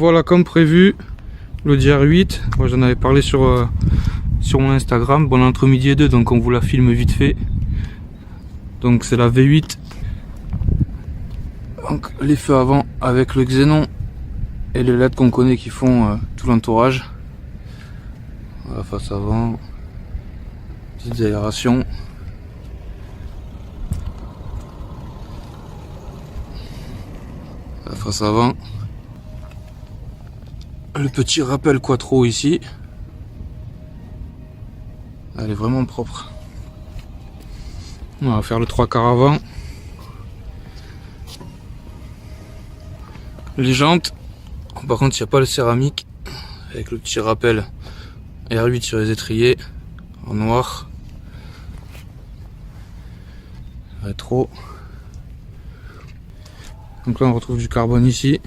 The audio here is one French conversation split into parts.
voilà, comme prévu, le DR8. Moi j'en avais parlé sur mon Instagram. Bon, entre midi et 2, donc on vous la filme vite fait. Donc c'est la V8. Donc les feux avant avec le xénon et les LED qu'on connaît qui font tout l'entourage. La face avant, petite aération. La face avant. Le petit rappel quattro ici. Elle est vraiment propre. On va faire le 3/4 avant. Les jantes. Par contre, il n'y a pas le céramique. Avec le petit rappel R8 sur les étriers. En noir. Rétro. Donc là, on retrouve du carbone ici.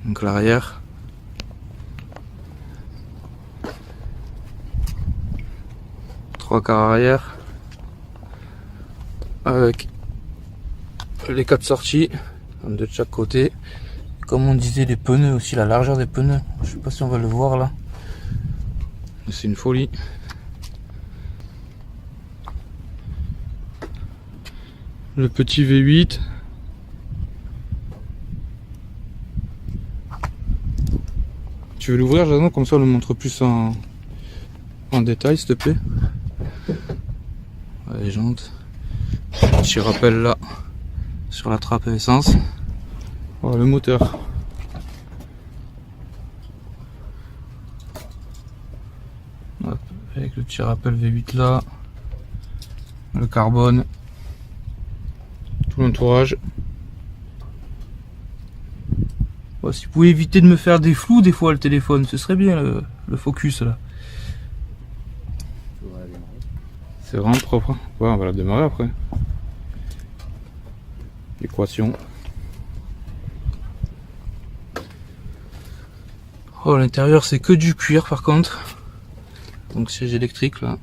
Donc l'arrière. Trois quarts arrière. Avec les 4 sorties de chaque côté. Comme on disait, les pneus aussi, la largeur des pneus. Je sais pas si on va le voir là. C'est une folie. Le petit V8. Tu veux l'ouvrir, Jason, comme ça on le montre plus en détail, s'il te plaît. Ouais, les jantes. Petit rappel là sur la trappe à essence. Oh, le moteur. Hop, avec le petit rappel V8 là. Le carbone. Tout l'entourage. Bon, si vous pouvez éviter de me faire des flous des fois le téléphone, ce serait bien le focus là. C'est vraiment propre. Ouais, on va la démarrer après. Équation. Oh, l'intérieur c'est que du cuir par contre. Donc siège électrique là.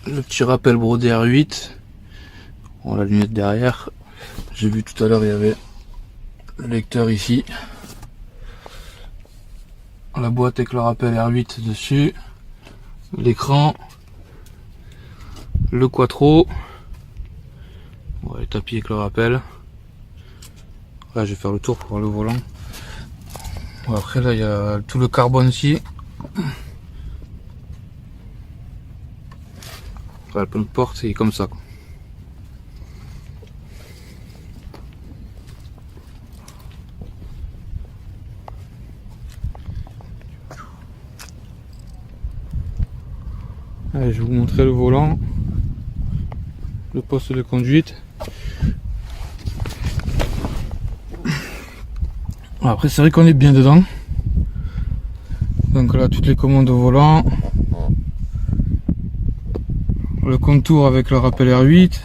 Le petit rappel brodé R8. Bon, la lunette derrière. J'ai vu tout à l'heure il y avait le lecteur ici. La boîte avec le rappel R8 dessus. L'écran. Le quattro. Bon, les tapis avec le rappel. Là je vais faire le tour pour voir le volant. Bon, après là il y a tout le carbone ici. Enfin, le pneu de porte c'est comme ça quoi. Allez, je vais vous montrer le volant, le poste de conduite. Après c'est vrai qu'on est bien dedans. Donc là toutes les commandes au volant. Le contour avec le rappel R8.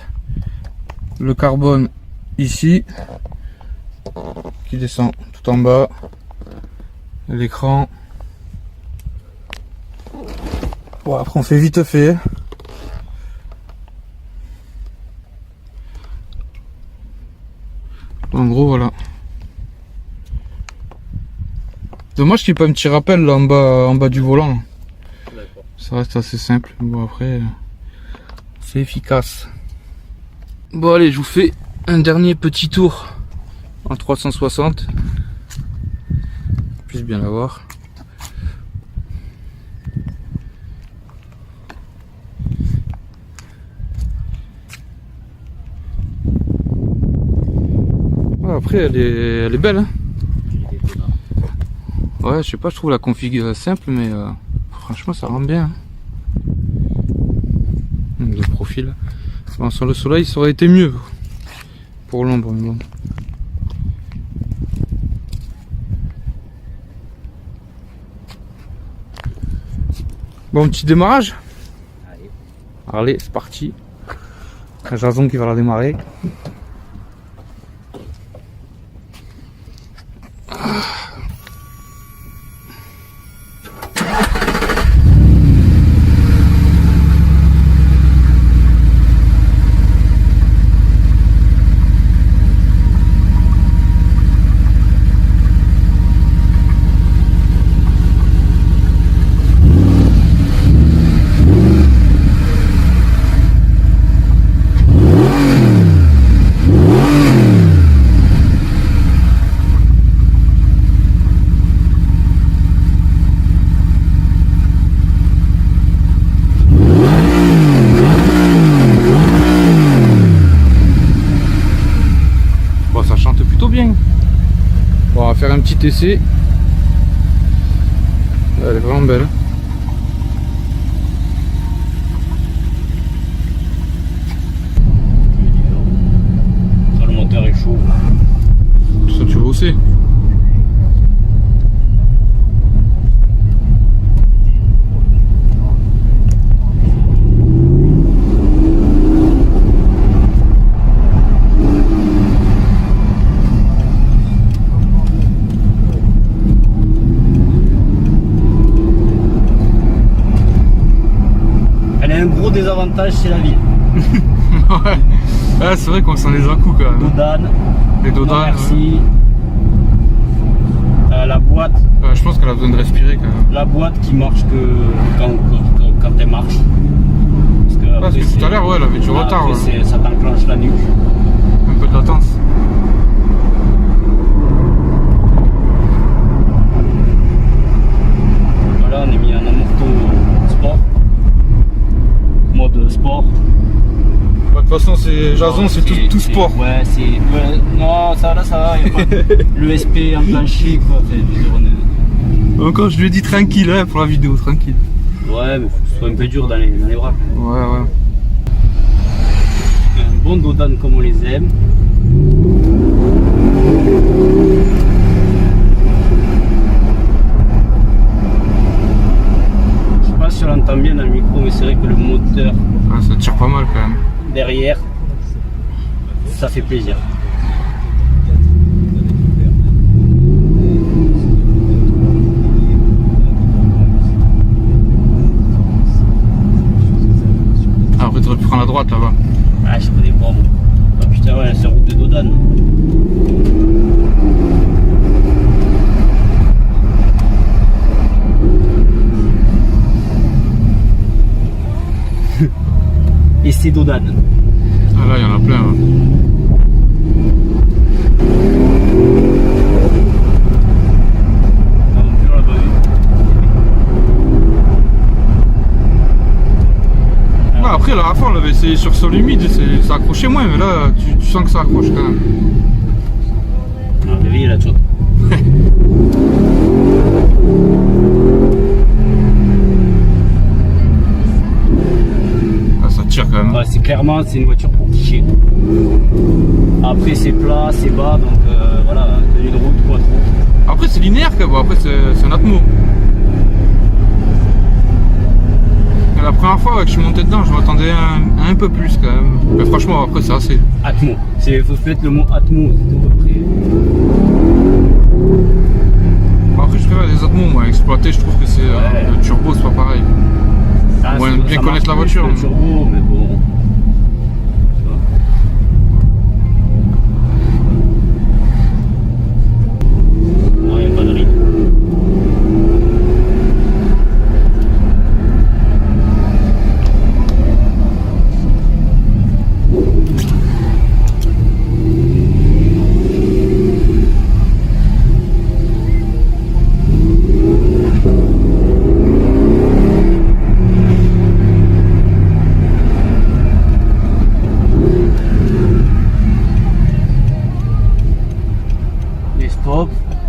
Le carbone ici. Qui descend tout en bas. L'écran. Bon, après on fait vite fait. En gros voilà. Dommage qu'il n'y ait pas un petit rappel là en bas du volant. Ça reste assez simple. Bon après c'est efficace. Bon allez, je vous fais un dernier petit tour en 360. Puisse bien la voir. Après elle est belle hein. Ouais, je sais pas, je trouve la config simple mais franchement ça rend bien. Le profil. Bon, sur le soleil ça aurait été mieux pour l'ombre. Bon. Bon, petit démarrage. Allez, c'est parti. Jason qui va la démarrer. un petit essai. Elle est vraiment belle. Quand le moteur est chaud. Ça tu vois aussi. Un gros désavantage, c'est la ville. Ouais, c'est vrai qu'on s'en les a coups quand même. Dodane. Les Dodanes. Non, merci. La boîte. Je pense qu'elle a besoin de respirer quand même. La boîte qui marche que quand elle marche. Parce que, tout à l'heure, ouais, elle avait du retard. Après, ça t'enclenche la nuque. Un peu de latence. Voilà, on est mis en amorto sport. Mode sport. De toute façon, c'est Jason, c'est tout sport. Ouais, c'est. Ouais, non, ça va, y a pas le SP enclenché, quoi. Encore, je lui ai dit tranquille, hein, pour la vidéo, tranquille. Ouais, mais faut que ce soit un peu dur dans les bras. Ouais. Un bon Dodane comme on les aime. Je sais pas si on l'entend bien dans le micro, mais c'est vrai que le moteur. Ouais, ça tire pas mal quand même. Derrière, ça fait plaisir. Après, tu aurais pu prendre la droite là-bas. Ah, je connais pas. Ah putain, ouais, c'est route de Dodane. Et c'est Dodane. Ah là, il y en a plein. Hein. Ouais, après, la fois, on l'avait essayé sur sol humide, ça accrochait moins, mais là, tu sens que ça accroche quand même. On a réveillé la tchotte. Ça tire quand même. Ouais, c'est clairement c'est une voiture pour chier. Après c'est plat, c'est bas, donc voilà, tenue de route, quoi trop. Après c'est linéaire quand même, après c'est un Atmo. Mais la première fois que je suis monté dedans, je m'attendais un peu plus quand même. Mais franchement après c'est assez. Atmo, il faut mettre le mot Atmo, c'est tout après. Après je préfère les Atmo, moi, exploiter, je trouve que c'est le turbo c'est pas pareil. Ah, ouais, bien connaître la voiture. Le turbo, mais bon. Non, il n'y a pas de rythme.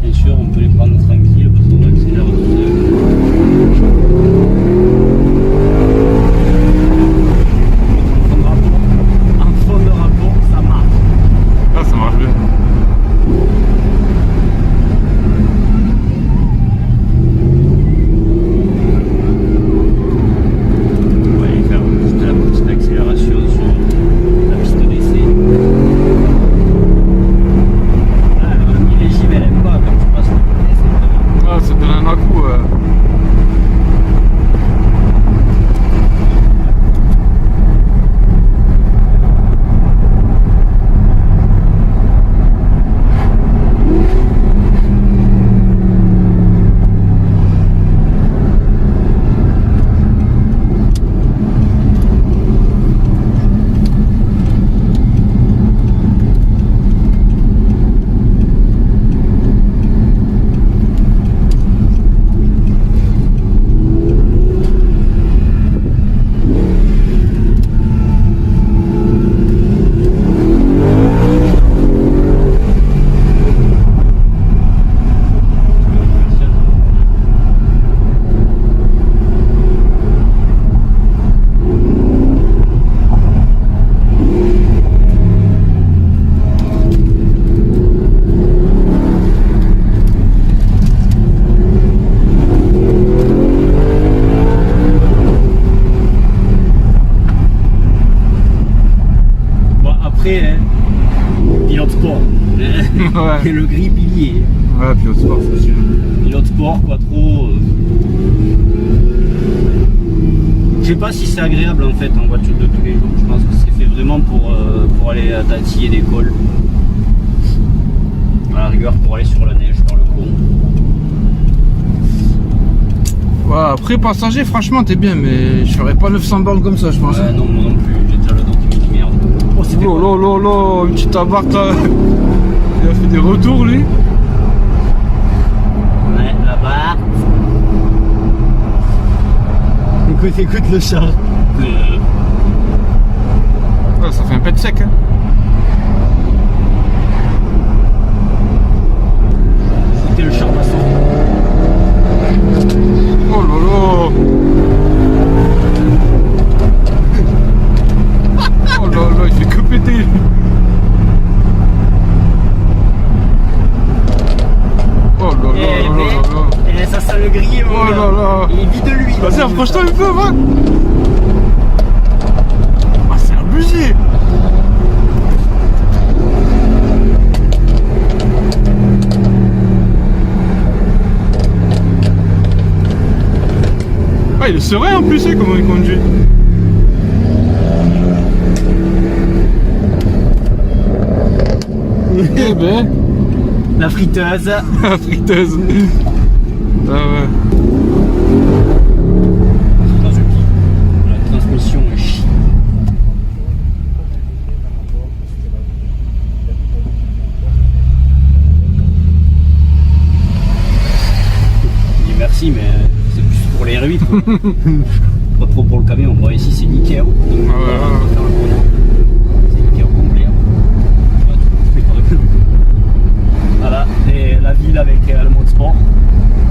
Bien sûr, on peut les prendre tranquille parce qu'on accélère tout seul. En fond de rapport, ça marche. Ah, ça marche bien. On va aller faire juste la petite accélération sur la piste d'essai. Ah, elle a mis les givets, elle aime pas quand tu passes le Et le gris pilier. Ouais, pilote sport, c'est sûr. Pilote sport, quattro. Je sais pas si c'est agréable en fait en voiture de tous les jours. Je pense que c'est fait vraiment pour aller tatiller des cols. À la rigueur pour aller sur la neige, faire le con. Ouais, après passager, franchement, t'es bien, mais je ferais pas 900 bornes comme ça, je pense. Ouais, non, moi non plus, j'ai déjà le dos qui me dit merde. Oh, c'était Oh là là là, une petite abarque là. Il a fait des retours lui. Ouais, là-bas. Écoute le chat. Ouais, ça fait un pet sec, hein. Écoutez le charmasson. Oh là là. Oh là là, il fait que péter lui. Oh là là là là. Et ça sent le grillé, mon Oh gars. là là. Il est vide de lui. Vas-y, approche-toi un peu, va. Ah, c'est abusé. Ah, il est serein en plus, comment il conduit. Eh ben, La friteuse. la friteuse. Ah ouais. La transmission est chiante. Je dis merci, mais c'est plus pour les R8 quoi. Pas trop pour le camion. Bon, ici c'est Ikea. Donc Ah ouais, on va faire un tournant. C'est Ikea complet. Voilà, et la ville avec le mode sport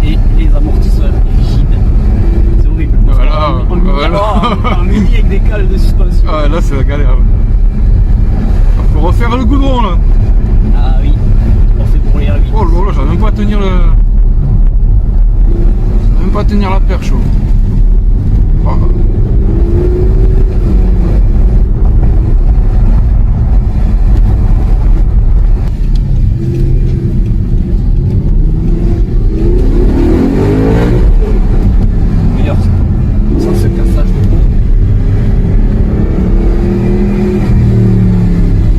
et les amortisseurs rigides. C'est horrible. Voilà, En mini avec des cales de suspension. Ah, là, c'est la galère. Faut refaire le goudron là. Ah oui, on fait pour les R8. Oh là là, j'arrive même pas à tenir le. J'arrive même pas à tenir la perche. Oh. D'ailleurs, sans ce cassage de pont.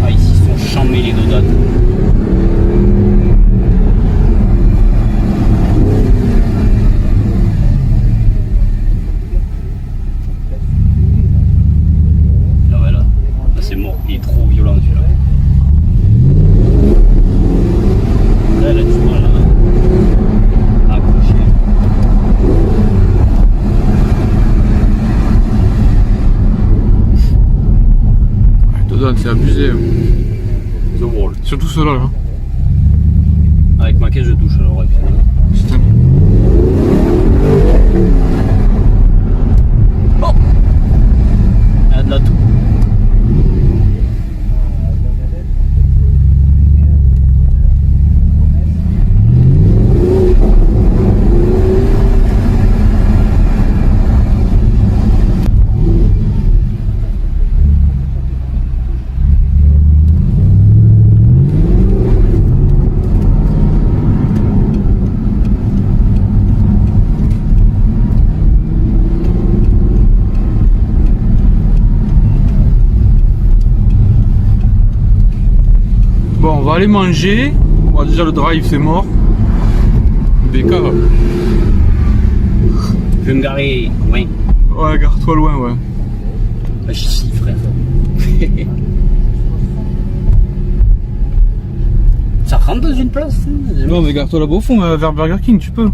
Ah, ici sont chamés les dodanes. Ah ouais, là c'est mort, il est trop violent celui-là. Là, tu vois là. Accroché. Ouais, c'est abusé. The Wall. Surtout ceux-là. Là. Avec ma caisse je touche alors ouais, finalement. Putain. Oh, il y a de la tout. Bon, on va aller manger. Bon, déjà le drive c'est mort. BK. Je vais me garer loin. Ouais, gare-toi loin, ouais. Ah, j'y suis frère. Ça rentre dans une place hein. Non, mais gare-toi là-bas au fond, vers Burger King, tu peux.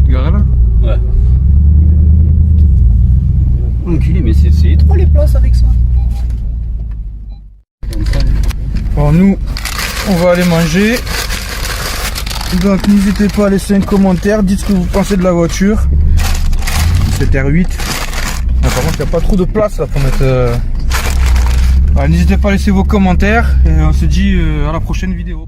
Gare là. Ouais. Enculé, mais c'est étroit les places avec ça. Bon, nous, on va aller manger. Donc, n'hésitez pas à laisser un commentaire. Dites ce que vous pensez de la voiture. Cette R8. Ah, par contre, il n'y a pas trop de place là pour mettre. N'hésitez pas à laisser vos commentaires. Et on se dit à la prochaine vidéo.